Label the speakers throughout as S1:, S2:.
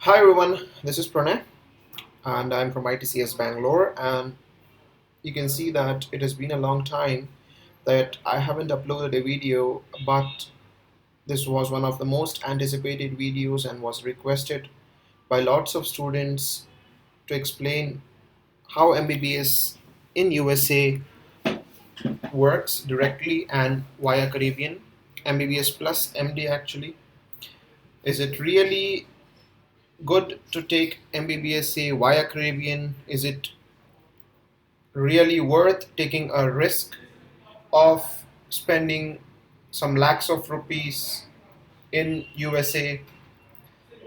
S1: Hi everyone, this is Pranay and I'm from ITCS Bangalore, and you can see that it has been a long time that I haven't uploaded a video, but this was one of the most anticipated videos and was requested by lots of students to explain how MBBS in USA works directly and via Caribbean. MBBS plus MD actually. Is it really good to take MBBS say via Caribbean? Is it really worth taking a risk of spending some lakhs of rupees in USA?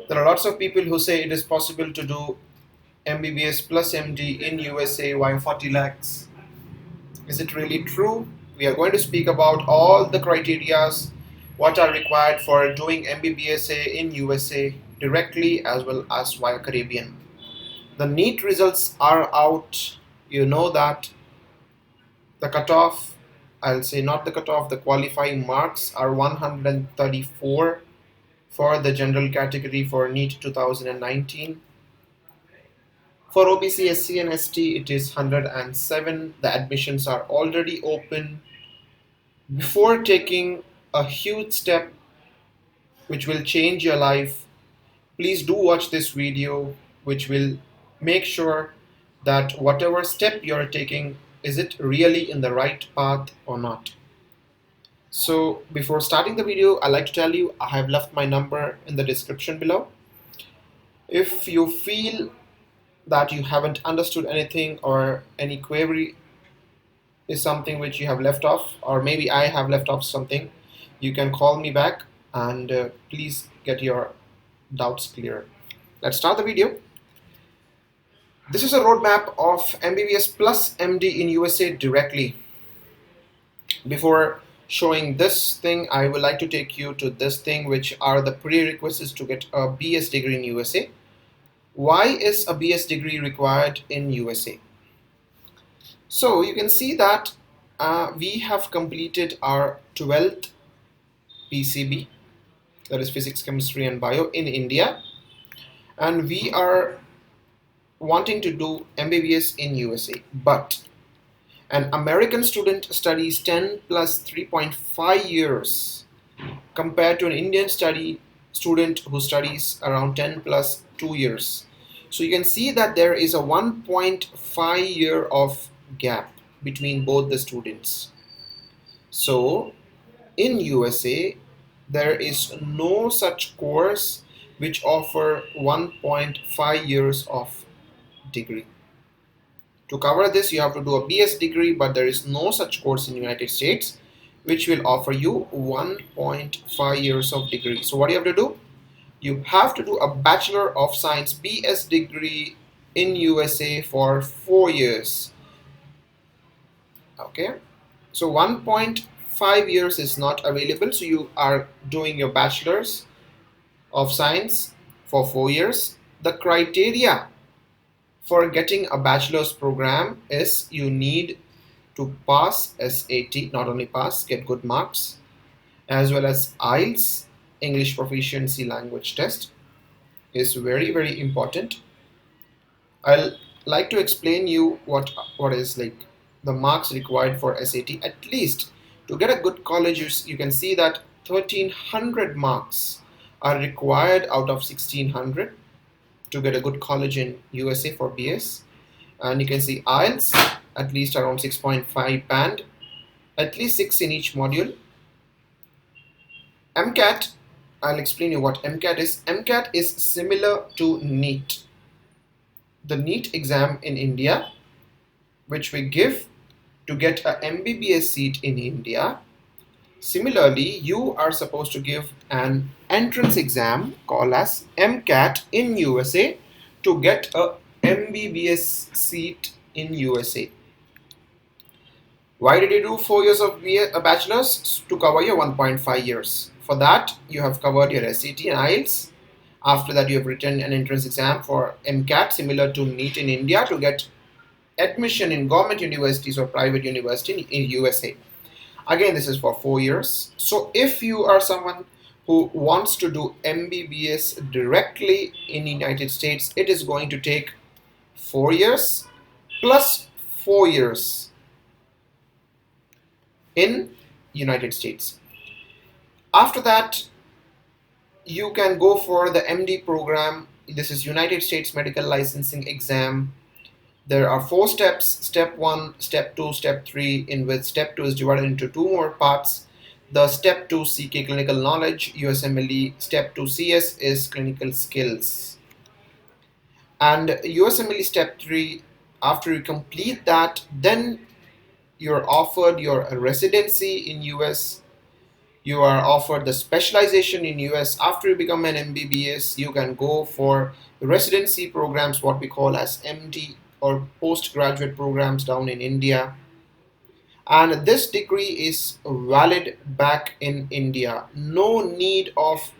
S1: There are lots of people who say it is possible to do MBBS plus MD in USA via 40 lakhs. Is it really true? We are going to speak about all the criterias what are required for doing MBBS in USA directly as well as via Caribbean. The NEET results are out. You know that the cutoff, I'll say not the cutoff, the qualifying marks are 134 for the general category for NEET 2019. For OBC, SC and ST, it is 107. The admissions are already open. Before taking a huge step which will change your life, please do watch this video, which will make sure that whatever step you're taking, is it really in the right path or not. So before starting the video, I'd like to tell you I have left my number in the description below. If you feel that you haven't understood anything or any query is something which you have left off, or maybe I have left off something, you can call me back and please get your doubts clear. Let's start the video. This is a roadmap of MBBS plus MD in USA directly. Before showing this thing, I would like to take you to this thing, which are the prerequisites to get a BS degree in USA. Why is a BS degree required in USA? So you can see that we have completed our 12th PCB, that is physics, chemistry and bio, in India, and we are wanting to do MBBS in USA, but an American student studies 10 plus 3.5 years compared to an Indian student who studies around 10 plus 2 years. So you can see that there is a 1.5 year of gap between both the students. So in USA, there is no such course which offer 1.5 years of degree. To cover this, you have to do a BS degree, but there is no such course in the United States which will offer you 1.5 years of degree. So what do you have to do? You have to do a Bachelor of Science BS degree in USA for 4 years. Okay, so 1.5 years is not available, so you are doing your Bachelor's of Science for 4 years. The criteria for getting a bachelor's program is you need to pass SAT, not only pass, get good marks, as well as IELTS, English proficiency language test is very, very important. I'll like to explain you what is like the marks required for SAT. At least to get a good college, you can see that 1300 marks are required out of 1600 to get a good college in USA for BS. And you can see IELTS at least around 6.5 band, at least 6 in each module. MCAT, I'll explain you what MCAT is. MCAT is similar to NEET. The NEET exam in India, which we give to get a MBBS seat in India. Similarly, you are supposed to give an entrance exam called as MCAT in USA to get a MBBS seat in USA. Why did you do 4 years of a bachelor's? To cover your 1.5 years. For that, you have covered your SAT and IELTS. After that, you have written an entrance exam for MCAT similar to NEET in India to get admission in government universities or private university in USA. Again, this is for 4 years. So if you are someone who wants to do MBBS directly in the United States, it is going to take 4 years plus 4 years in United States. After that, you can go for the MD program. This is United States Medical Licensing Exam. There are 4 steps: step 1, step 2, step 3, in which step 2 is divided into 2 more parts. The step 2 CK clinical knowledge, USMLE. Step 2 CS is clinical skills. And USMLE step 3, after you complete that, then you're offered your residency in US. You are offered the specialization in US. After you become an MBBS, you can go for residency programs, what we call as MD, or postgraduate programs down in India. And this degree is valid back in India. No need of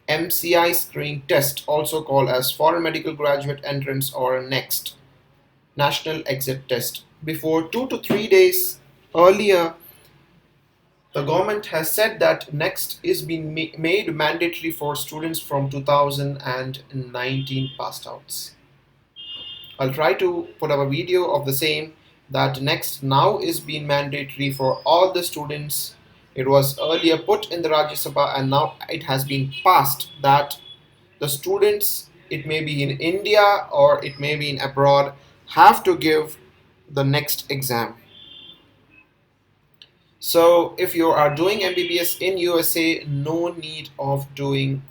S1: MCI screening test, also called as Foreign Medical Graduate Entrance or NEXT, National Exit Test. Before 2 to 3 days earlier, the government has said that NEXT is being made mandatory for students from 2019 passed outs. I'll try to put up a video of the same, that NEXT now is being mandatory for all the students. It was earlier put in the Rajya Sabha and now it has been passed that the students, it may be in India or it may be in abroad, have to give the NEXT exam. So if you are doing MBBS in USA, no need of doing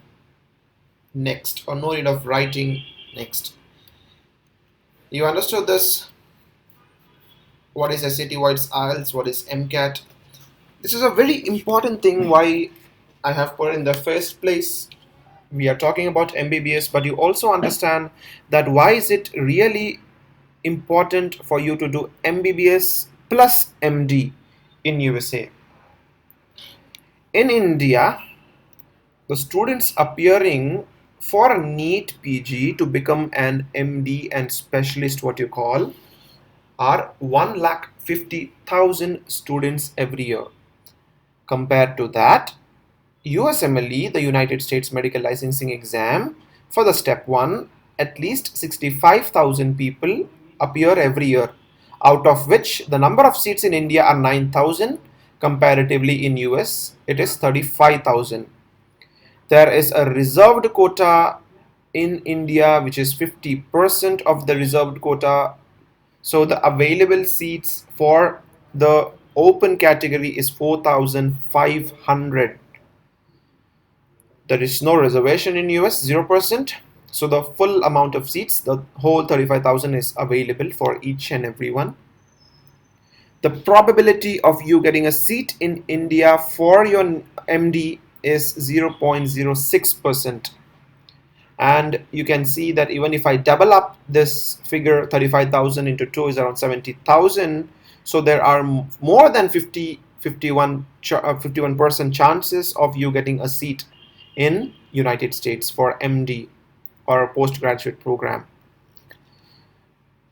S1: NEXT, or no need of writing NEXT. You understood this? What is SAT, what is IELTS, what is MCAT? This is a very important thing why I have put in the first place. We are talking about MBBS, but you also understand that why is it really important for you to do MBBS plus MD in USA. In India, the students appearing for a NEET PG to become an MD and specialist, what you call, are 1,50,000 students every year. Compared to that, USMLE, the United States Medical Licensing Exam, for the step 1, at least 65,000 people appear every year, out of which the number of seats in India are 9,000. Comparatively in US, it is 35,000. There is a reserved quota in India, which is 50% of the reserved quota. So the available seats for the open category is 4,500. There is no reservation in US, 0%. So the full amount of seats, the whole 35,000, is available for each and every one. The probability of you getting a seat in India for your MD is 0.06%. And you can see that even if I double up this figure, 35,000 into 2 is around 70,000. So there are more than 51% chances of you getting a seat in United States for MD or a postgraduate program.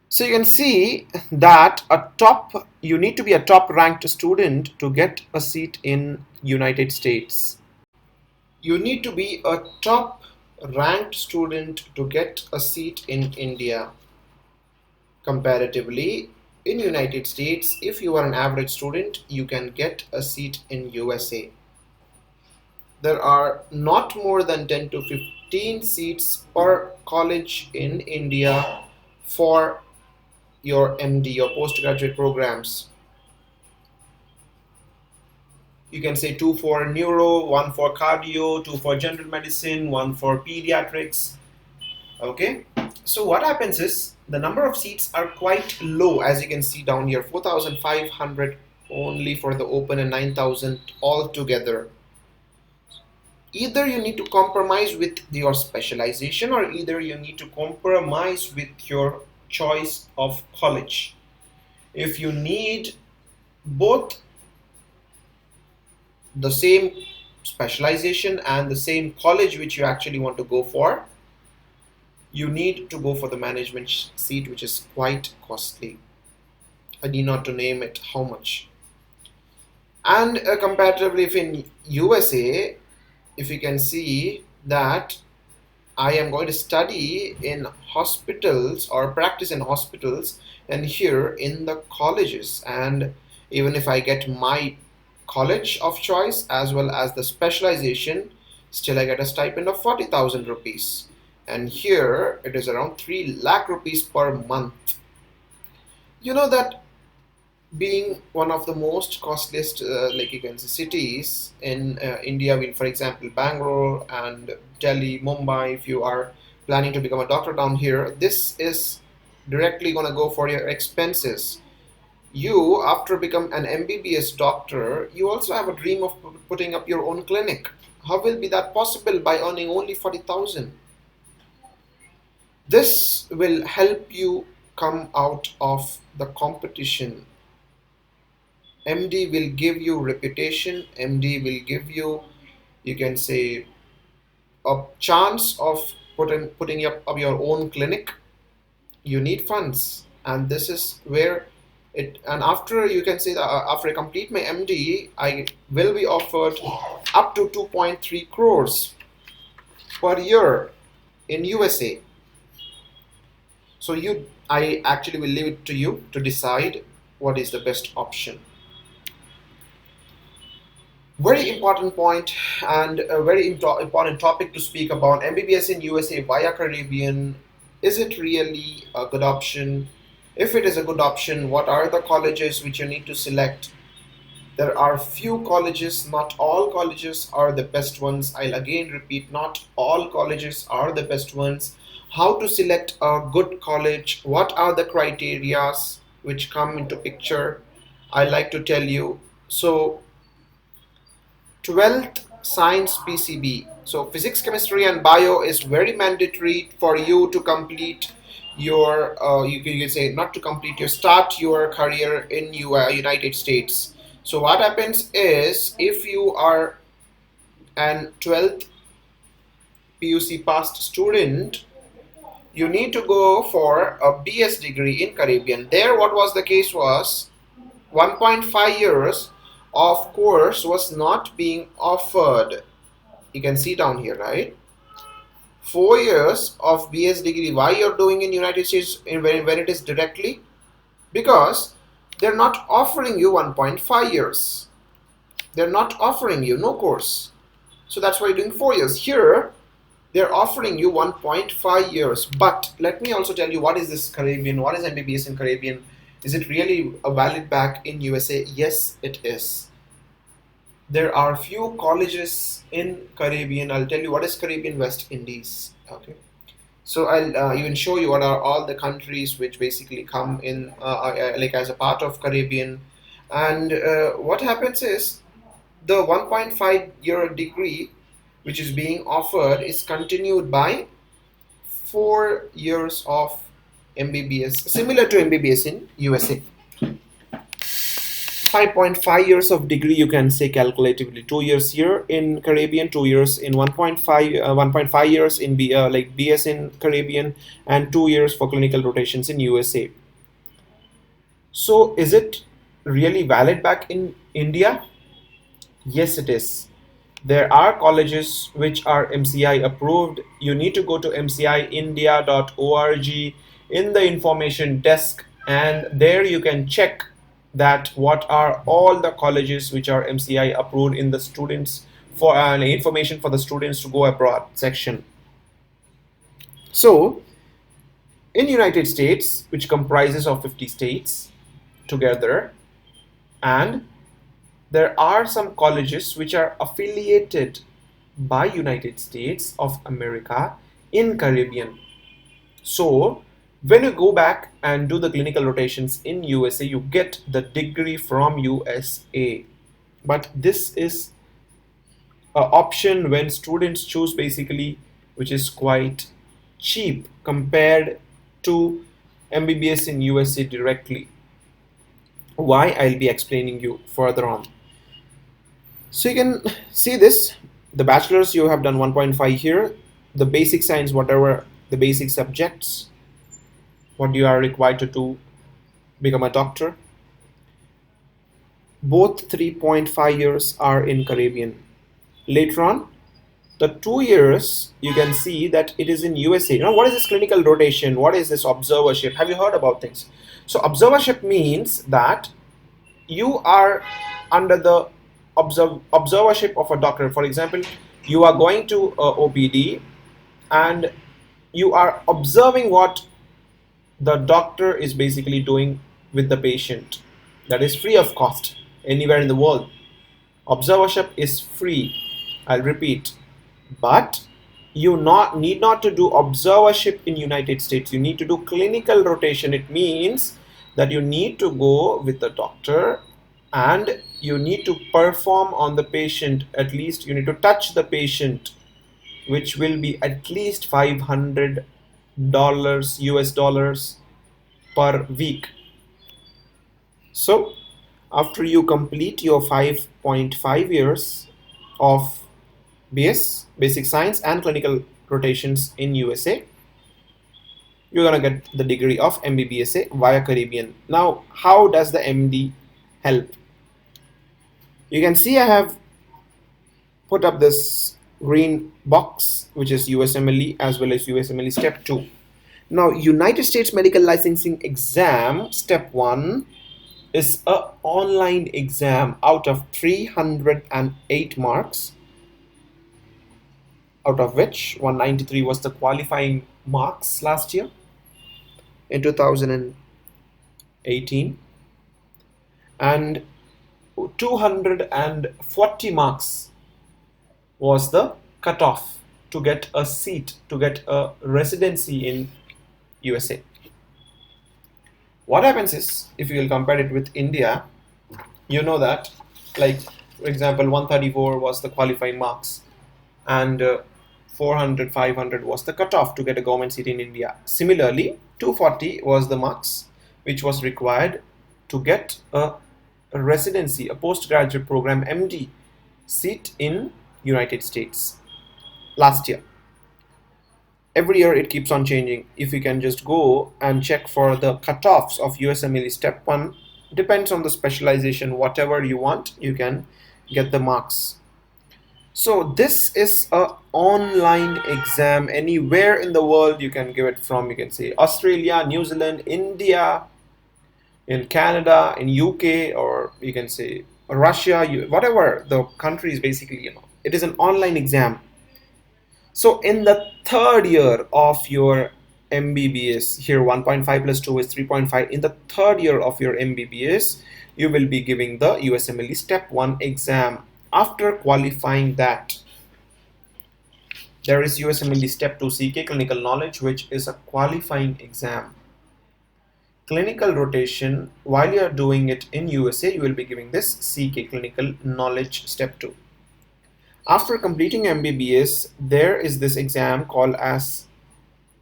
S1: So you can see that you need to be a top ranked student to get a seat in United States. You need to be a top ranked student to get a seat in India. Comparatively, in United States, if you are an average student, you can get a seat in USA. There are not more than 10 to 15 seats per college in India for your MD, your postgraduate programs. You can say 2 for neuro, 1 for cardio, 2 for general medicine, 1 for pediatrics. Okay, so what happens is the number of seats are quite low, as you can see down here, 4,500 only for the open and 9,000 altogether. Either you need to compromise with your specialization, or either you need to compromise with your choice of college. If you need both the same specialization and the same college which you actually want to go for, you need to go for the management seat, which is quite costly. I need not to name it how much. And comparatively, if in USA, if you can see that I am going to study in hospitals or practice in hospitals and here in the colleges. And even if I get my college of choice as well as the specialization, still I get a stipend of 40,000 rupees. And here it is around 3 lakh rupees per month. You know that being one of the most costliest, like you can say, cities in India, for example, Bangalore and Delhi, Mumbai, if you are planning to become a doctor down here, this is directly going to go for your expenses. You, after become an MBBS doctor, you also have a dream of putting up your own clinic. How will be that possible by earning only 40,000? This will help you come out of the competition. MD will give you reputation. MD will give you, you can say, a chance of putting up your own clinic. You need funds, and this is where it. And after, you can say that after I complete my MD, I will be offered up to 2.3 crores per year in USA. So I actually will leave it to you to decide what is the best option. Very important point and a very important topic to speak about: MBBS in USA via Caribbean. Is it really a good option? If it is a good option, what are the colleges which you need to select? There are few colleges, not all colleges are the best ones. I'll again repeat, not all colleges are the best ones. How to select a good college? What are the criterias which come into picture? I like to tell you. So 12th science PCB, so physics, chemistry and bio is very mandatory for you to complete your you can say, not to complete, you start your career in United States. So what happens is, if you are an 12th PUC passed student, you need to go for a BS degree in Caribbean. There what was the case was 1.5 years of course was not being offered. You can see down here, right? 4 years of BS degree. Why you're doing in United States when it is directly? Because they're not offering you 1.5 years. They're not offering you no course. So that's why you're doing 4 years. Here, they're offering you 1.5 years. But let me also tell you, what is this Caribbean? What is MBBS in Caribbean? Is it really a valid back in USA? Yes, it is. There are few colleges in Caribbean. I'll tell you what is Caribbean West Indies. Okay. So I'll even show you what are all the countries which basically come in like as a part of Caribbean. And what happens is, the 1.5 year degree which is being offered is continued by 4 years of MBBS, similar to MBBS in USA. 5.5 years of degree, you can say calculatively. 2 years here in Caribbean, 2 years in 1.5 years in like BS in Caribbean, and 2 years for clinical rotations in USA. So is it really valid back in India? Yes, it is. There are colleges which are MCI approved. You need to go to mciindia.org in the information desk, and there you can check that what are all the colleges which are MCI approved in the students for information for the students to go abroad section. So in United States, which comprises of 50 states together, and there are some colleges which are affiliated by United States of America in Caribbean. So when you go back and do the clinical rotations in USA, you get the degree from USA. But this is an option when students choose, basically, which is quite cheap compared to MBBS in USA directly. Why? I'll be explaining you further on. So you can see this, the bachelor's you have done 1.5 here, the basic science, whatever the basic subjects, what you are required to do, become a doctor. Both 3.5 years are in Caribbean. Later on, The 2 years, you can see that it is in USA. Now, what is this clinical rotation? What is this observership? Have you heard about things? So observership means that you are under the observership of a doctor. For example, you are going to OPD and you are observing what the doctor is basically doing with the patient. That is free of cost anywhere in the world. Observership is free. I'll repeat. But you need not to do observership in United States. You need to do clinical rotation. It means that you need to go with the doctor and you need to perform on the patient. At least you need to touch the patient, which will be at least $500 US dollars per week. So after you complete your 5.5 years of BS, basic science and clinical rotations in USA, you're gonna get the degree of MBBSA via Caribbean. Now, how does the MD help? You can see I have put up this green box, which is USMLE as well as USMLE Step 2. Now, United States Medical Licensing Exam Step 1 is an online exam out of 308 marks, out of which 193 was the qualifying marks last year in 2018, and 240 marks was the cutoff to get a seat, to get a residency in USA. What happens is, if you will compare it with India, you know that, like, for example, 134 was the qualifying marks and 400, 500 was the cutoff to get a government seat in India. Similarly, 240 was the marks which was required to get a residency, a postgraduate program MD seat in United States last year. Every year it keeps on changing. If you can just go and check for the cutoffs of USMLE Step 1, depends on the specialization, whatever you want, you can get the marks. So this is an online exam. Anywhere in the world you can give it from. You can say Australia, New Zealand, India, in Canada, in UK, or you can say Russia, whatever the country is basically, it is an online exam. So in the third year of your MBBS, here 1.5 plus 2 is 3.5. In the third year of your MBBS, you will be giving the USMLE Step 1 exam. After qualifying that, there is USMLE Step 2 CK Clinical Knowledge, which is a qualifying exam. Clinical rotation, while you are doing it in USA, you will be giving this CK Clinical Knowledge Step 2. After completing MBBS, there is this exam called as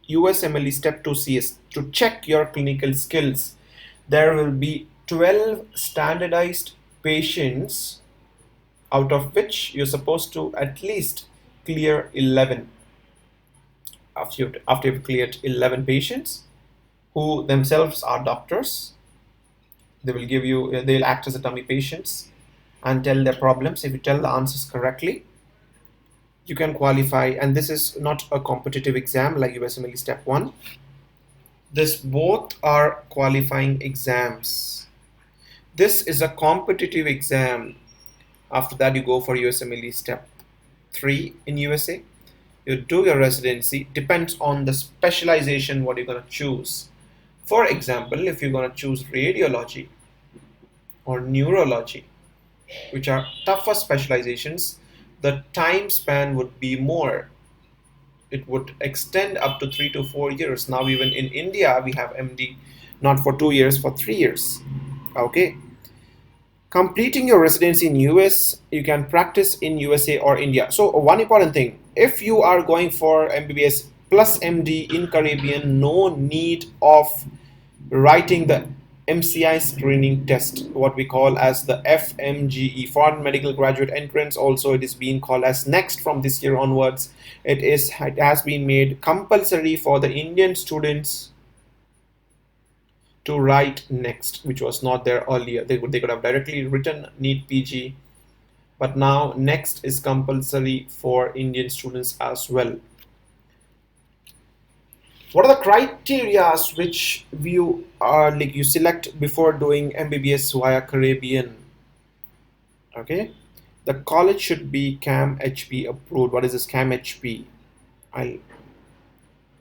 S1: USMLE Step 2 CS to check your clinical skills. There will be 12 standardized patients, out of which you're supposed to at least clear 11. After you've cleared 11 patients who themselves are doctors, they'll act as a dummy patients and tell their problems. If you tell the answers correctly, you can qualify. And this is not a competitive exam like USMLE Step 1. This both are qualifying exams. This is a competitive exam. After that, you go for USMLE Step 3 in USA. You do your residency. Depends on the specialization what you're going to choose. For example, if you're going to choose radiology or neurology, which are tougher specializations, the time span would be more. It would extend up to 3 to 4 years. Now, even in India, we have MD not for 2 years, for 3 years. Okay. Completing your residency in US, you can practice in USA or India. So one important thing, if you are going for MBBS plus MD in Caribbean, no need of writing the MCI screening test, what we call as the FMGE, Foreign Medical Graduate Entrance. Also, it is being called as NEXT from this year onwards. It has been made compulsory for the Indian students to write NEXT, which was not there earlier. They could have directly written NEET PG but now next is compulsory for Indian students as well. What are the criteria which you are like you select before doing MBBS via Caribbean? Okay, the college should be CAAM HP approved. What is this CAAM HP? I'll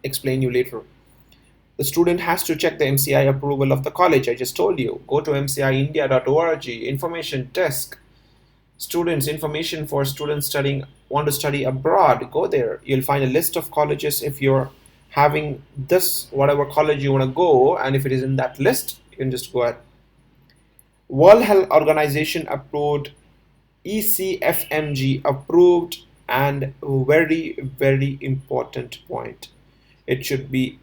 S1: explain you later. The student has to check the MCI approval of the college. I just told you. Go to mciindia.org, information desk. Students, information for students studying want to study abroad. Go there. You'll find a list of colleges if you're having this whatever college you want to go, and if it is in that list, you can just go ahead. World Health Organization approved, ECFMG approved, and very important point. It should be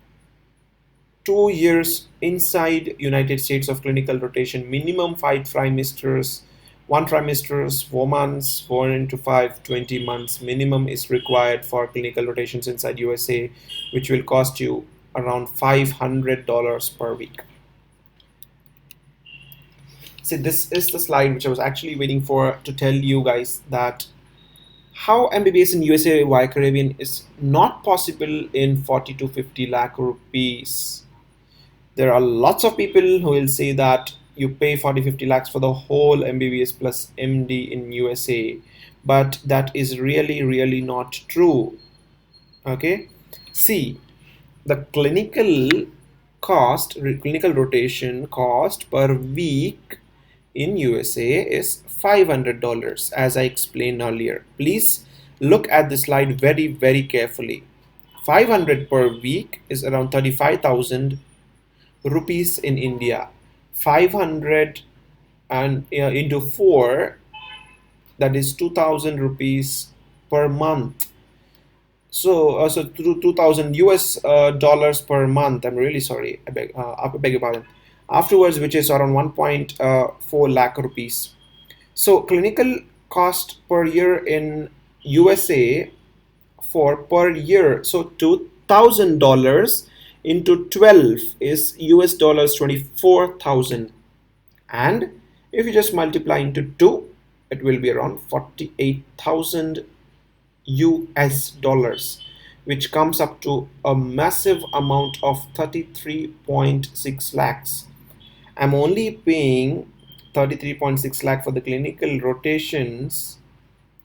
S1: 2 years inside United States of clinical rotation, minimum 5 trimesters, 1 trimesters, 4 months, 4 into 5, 20 months minimum is required for clinical rotations inside USA, which will cost you around $500 per week. See, this is the slide which I was actually waiting for to tell you guys that how MBBS in USA via Caribbean is not possible in 40 to 50 lakh rupees. There are lots of people who will say that you pay 40-50 lakhs for the whole MBBS plus MD in USA, but that is really not true. Okay, see, the clinical rotation cost per week in USA is $500, as I explained earlier. Please look at the slide very carefully. 500 per week is around 35,000 rupees in India. 500 and into 4, that is 2,000 rupees per month. So through 2,000 US dollars per month. I'm really sorry. I beg your pardon. Afterwards, which is around 1.4 lakh rupees. So clinical cost per year in USA for per year. So $2,000 into 12 is US dollars 24,000, and if you just multiply into 2, it will be around 48,000 US dollars, which comes up to a massive amount of 33.6 lakhs. I'm only paying 33.6 lakh for the clinical rotations.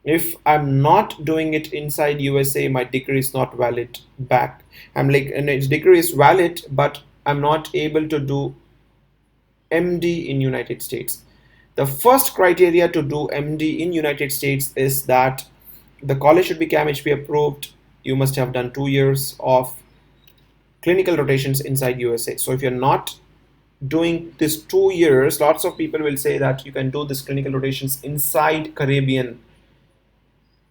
S1: If I'm not doing it inside USA, my degree is not valid back. I'm like, and its degree is valid, but I'm not able to do MD in United States. The first criteria to do MD in United States is that the college should be CAAM HP approved. You must have done 2 years of clinical rotations inside USA. So if you're not doing this 2 years, lots of people will say that you can do this clinical rotations inside Caribbean,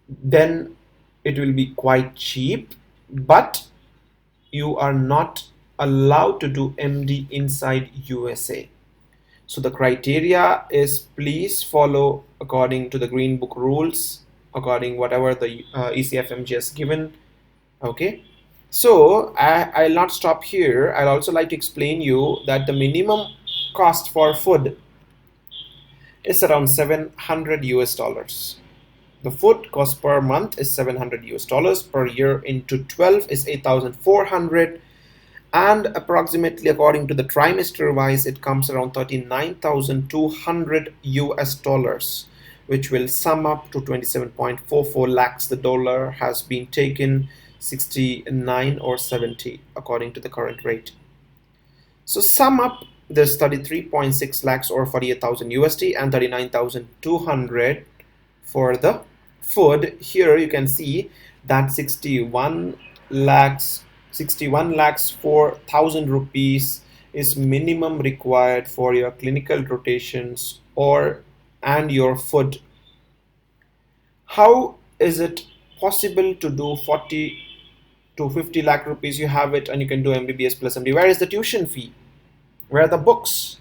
S1: then it will be quite cheap, but you are not allowed to do MD inside USA. So the criteria is, please follow according to the Green Book rules, according whatever the ECFMG has given. Okay, so I'll not stop here. I'll also like to explain you that the minimum cost for food is around 700 US dollars. The food cost per month is 700 US dollars, per year into 12 is 8,400, and approximately according to the trimester wise, it comes around 39,200 US dollars, which will sum up to 27.44 lakhs. The dollar has been taken 69 or 70 according to the current rate. So sum up this 33.6 lakhs or 48,000 USD and 39,200 for the food. Here you can see that 61 lakhs 4,000 rupees is minimum required for your clinical rotations and your food. How is it possible to do 40 to 50 lakh rupees? You have it and you can do MBBS plus MD. Where is the tuition fee? Where are the books?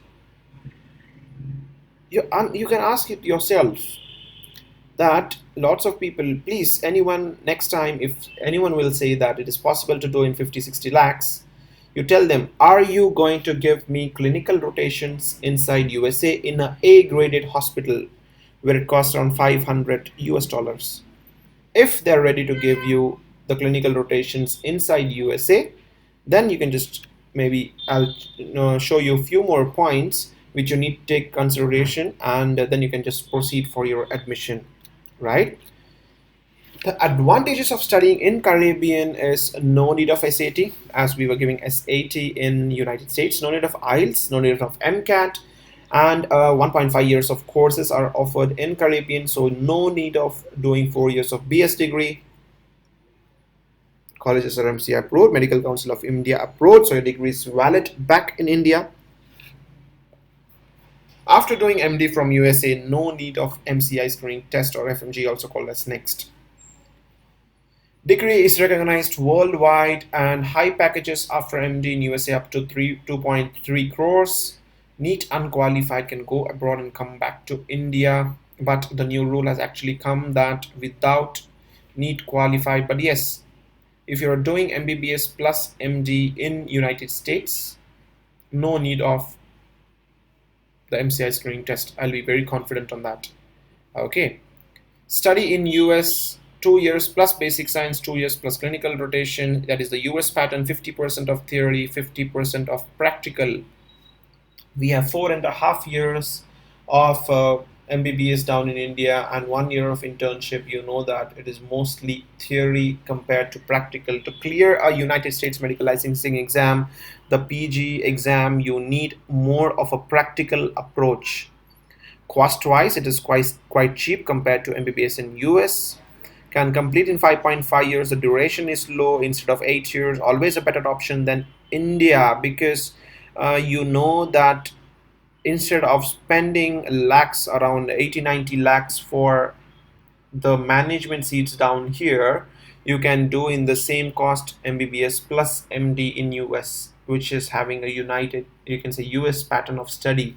S1: You can ask it yourself. That lots of people, please, anyone, next time if anyone will say that it is possible to do in 50-60 lakhs, you tell them, are you going to give me clinical rotations inside USA in a A-graded hospital where it costs around 500 US dollars. If they're ready to give you the clinical rotations inside USA, then you can just maybe I'll show you a few more points which you need to take consideration, and then you can just proceed for your admission, right? The advantages of studying in Caribbean is no need of SAT, as we were giving SAT in United States, no need of IELTS, no need of MCAT, and 1.5 years of courses are offered in Caribbean, so no need of doing 4 years of BS degree. Colleges are MCI approved, Medical Council of India approved, so your degree is valid back in India. After doing MD from USA, no need of MCI screening test or FMG, also called as NEXT. Degree is recognized worldwide, and high packages after MD in USA up to 2.3 crores. NEET unqualified can go abroad and come back to India, but the new rule has actually come that without NEET qualified, but yes, if you're doing MBBS plus MD in United States, no need of the MCI screening test. I'll be very confident on that. Okay. Study in US 2 years plus basic science, 2 years plus clinical rotation. That is the US pattern, 50% of theory, 50% of practical. We have 4.5 years of MBBS down in India and 1 year of internship. You know that it is mostly theory compared to practical. To clear a United States medical licensing exam, the PG exam, you need more of a practical approach. Cost-wise, it is quite cheap compared to MBBS in US. Can complete in 5.5 years. The duration is low instead of 8 years. Always a better option than India, because you know that instead of spending lakhs, around 80-90 lakhs for the management seats down here, you can do in the same cost MBBS plus MD in US, which is having a united, you can say, US pattern of study.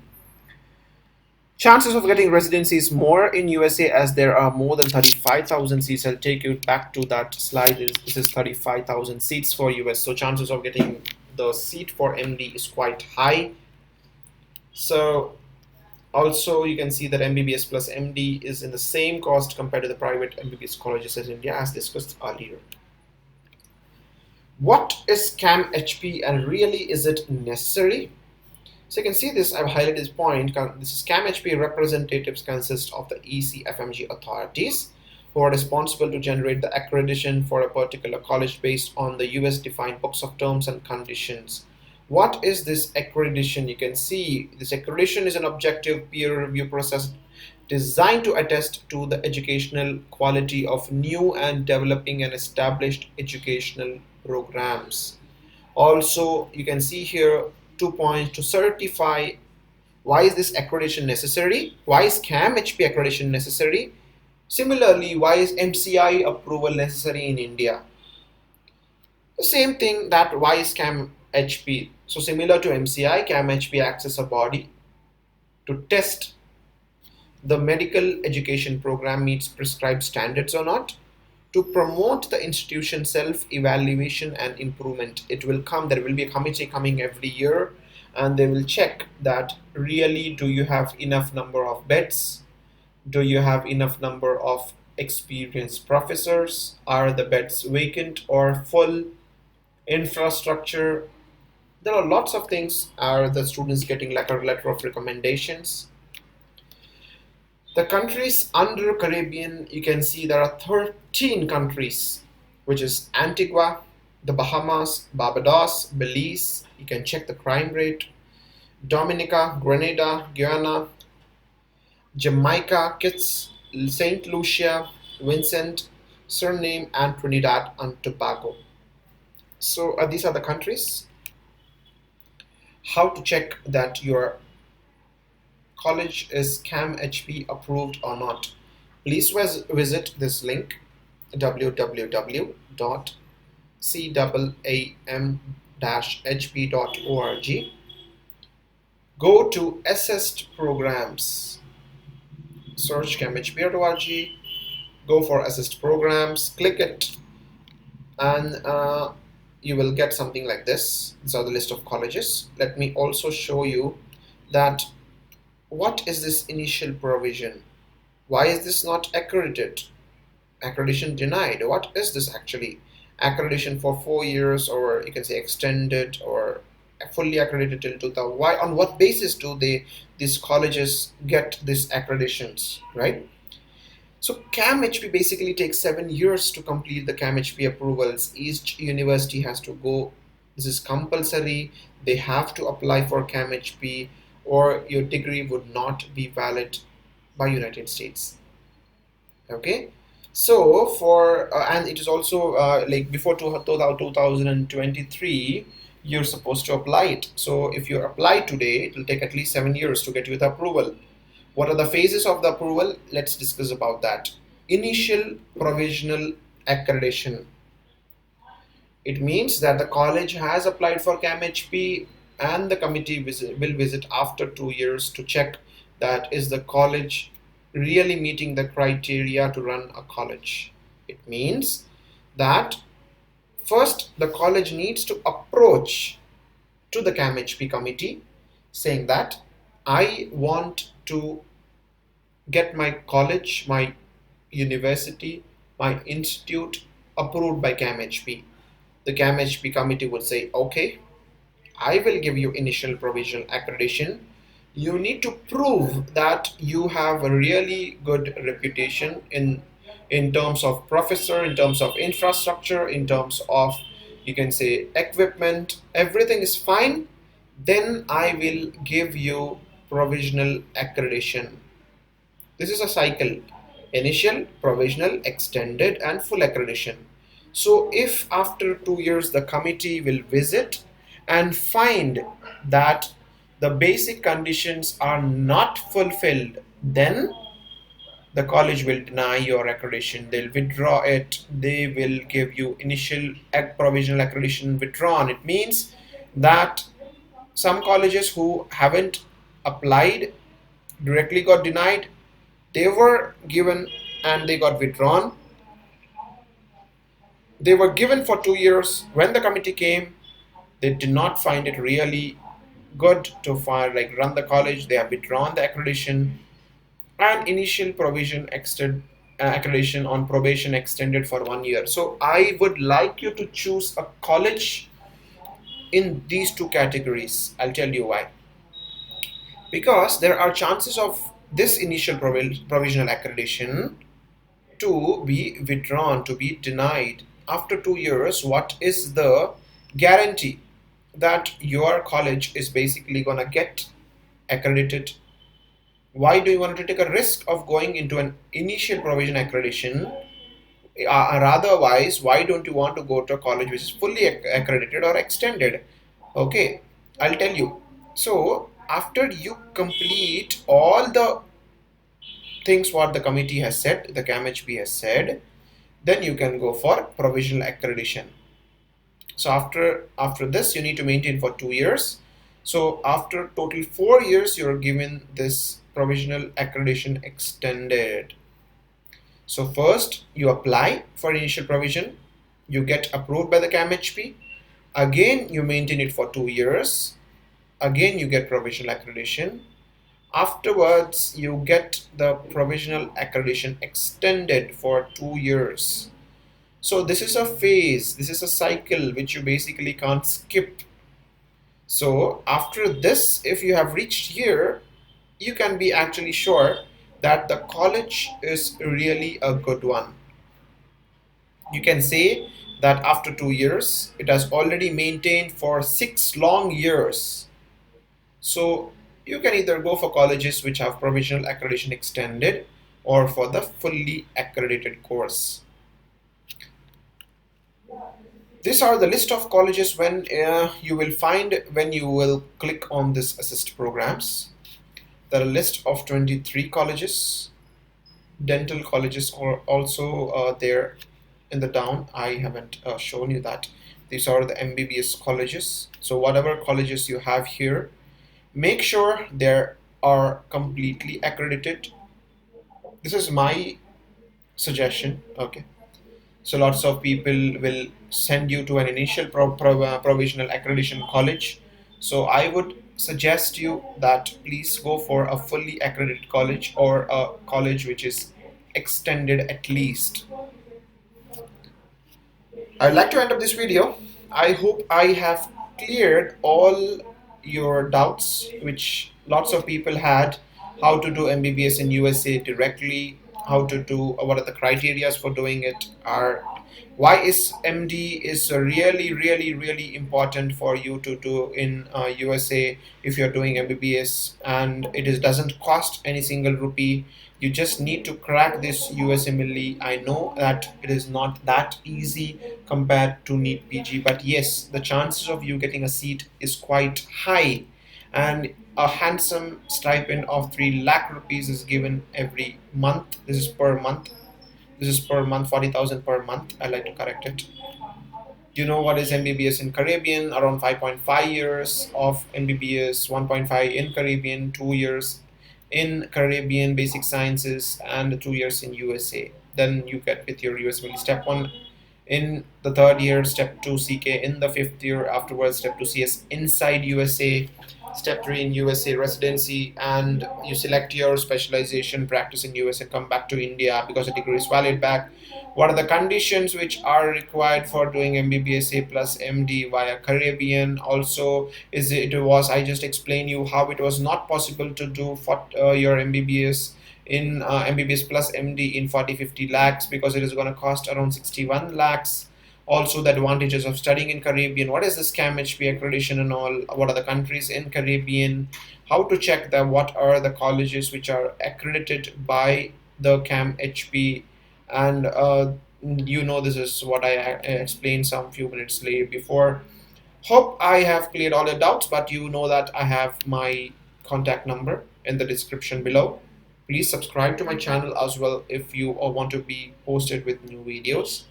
S1: Chances of getting residency is more in USA, as there are more than 35,000 seats. I'll take you back to that slide. This is 35,000 seats for US. So chances of getting the seat for MD is quite high. So also you can see that MBBS plus MD is in the same cost compared to the private MBBS colleges in India, as discussed earlier. What is CAAM HP, and really is it necessary? So you can see this, I've highlighted this point. This is CAAM HP representatives consist of the ECFMG authorities who are responsible to generate the accreditation for a particular college based on the US defined books of terms and conditions. What is this accreditation? You can see this accreditation is an objective peer review process designed to attest to the educational quality of new and developing and established educational programs. Also, you can see here 2 points to certify. Why is this accreditation necessary? Why is CAAM HP accreditation necessary? Similarly, why is MCI approval necessary in India? The same thing, that why is CAAM HP? So similar to MCI, CAAM HP acts as a body to test the medical education program meets prescribed standards or not, to promote the institution self-evaluation and improvement. It will come, there will be a committee coming every year, and they will check that really do you have enough number of beds, do you have enough number of experienced professors, are the beds vacant or full, infrastructure. There are lots of things. Are the students getting like a letter of recommendations? The countries under Caribbean, you can see there are 13 countries, which is Antigua, the Bahamas, Barbados, Belize. You can check the crime rate. Dominica, Grenada, Guyana, Jamaica, Kitts, Saint Lucia, Vincent, Suriname, and Trinidad and Tobago. So these are the countries. How to check that your college is CAAM HP approved or not? Please visit this link, www.caam-hp.org. Go to assessed programs, search caam-hp.org, go for assessed programs, click it, and you will get something like this. These are the list of colleges. Let me also show you that what is this initial provision. Why is this not accredited? Accreditation denied. What is this actually? Accreditation for 4 years, or you can say extended, or fully accredited till 2000. Why? On what basis do these colleges get these accreditations, right? So CAAM HP basically takes 7 years to complete the CAAM HP approvals. Each university has to go. This is compulsory. They have to apply for CAAM HP, or your degree would not be valid by United States. Okay. So for and it is also like before 2023, you're supposed to apply it. So if you apply today, it will take at least 7 years to get you the approval. What are the phases of the approval? Let's discuss about that. Initial provisional accreditation. It means that the college has applied for CAAM HP, and the committee will visit after 2 years to check that is the college really meeting the criteria to run a college. It means that first the college needs to approach to the CAAM HP committee saying that I want to get my college, my university, my institute approved by CAAM HP. The CAAM HP committee would say, okay, I will give you initial provisional accreditation. You need to prove that you have a really good reputation in terms of professor, in terms of infrastructure, in terms of, you can say, equipment. Everything is fine. Then I will give you provisional accreditation. This is a cycle: initial, provisional, extended, and full accreditation. So if after 2 years the committee will visit and find that the basic conditions are not fulfilled, then the college will deny your accreditation. They'll withdraw it. They will give you initial provisional accreditation withdrawn. It means that some colleges who haven't applied directly got denied. They were given and they got withdrawn. They were given for 2 years. When the committee came, they did not find it really good to run the college. They have withdrawn the accreditation, and initial accreditation on probation extended for 1 year. So I would like you to choose a college in these two categories. I'll tell you why. Because there are chances of this initial provisional accreditation to be withdrawn, to be denied after 2 years. What is the guarantee that your college is basically gonna get accredited? Why do you want to take a risk of going into an initial provision accreditation? Otherwise, why don't you want to go to a college which is fully accredited or extended? Okay, I'll tell you. So after you complete all the things what the committee has said, the CAAM HP has said, then you can go for provisional accreditation. So after this, you need to maintain for 2 years. So after total 4 years, you're given this provisional accreditation extended. So first you apply for initial provision, you get approved by the CAAM HP. Again, you maintain it for 2 years. Again, you get provisional accreditation. Afterwards, you get the provisional accreditation extended for 2 years. So this is a phase, this is a cycle which you basically can't skip. So after this, if you have reached here, you can be actually sure that the college is really a good one. You can say that after 2 years, it has already maintained for 6 long years. So you can either go for colleges which have provisional accreditation extended, or for the fully accredited course. These are the list of colleges when you will find when you will click on this assist programs. There are a list of 23 colleges. Dental colleges are also there in the town. I haven't shown you that. These are the MBBS colleges. So whatever colleges you have here, make sure they are completely accredited. This is my suggestion. Okay. So lots of people will send you to an initial provisional accreditation college. So I would suggest you that please go for a fully accredited college or a college which is extended at least. I'd like to end up this video. I hope I have cleared all your doubts, which lots of people had. How to do MBBS in USA directly, how to do, what are the criterias for doing it, are why is MD is really important for you to do in USA if you're doing MBBS, and it is doesn't cost any single rupee. You just need to crack this USMLE. I know that it is not that easy compared to NEET PG, but yes, the chances of you getting a seat is quite high, and a handsome stipend of 3 lakh rupees is given every month. This is per month. This is per month, 40,000 per month. I like to correct it. You know what is MBBS in Caribbean? Around 5.5 years of MBBS, 1.5 in Caribbean, 2 years in Caribbean basic sciences, and 2 years in USA. Then you get with your US Milli step 1 in the third year, step 2 CK in the fifth year, afterwards step 2 CS inside USA, step 3 in USA residency, and you select your specialization, practice in US, and come back to India because the degree is valid back. What are the conditions which are required for doing MBBSA plus MD via Caribbean? Also, is it was I just explained you how it was not possible to do for your MBBS in MBBS plus MD in 40-50 lakhs because it is going to cost around 61 lakhs. Also, the advantages of studying in Caribbean. What is this CAAM HP accreditation and all? What are the countries in Caribbean? How to check that? What are the colleges which are accredited by the CAAM HP? And this is what I explained some few minutes late before. Hope I have cleared all your doubts, but you know that I have my contact number in the description below. Please subscribe to my channel as well if you want to be posted with new videos.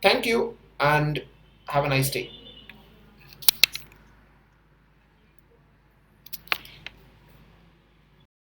S1: Thank you and have a nice day.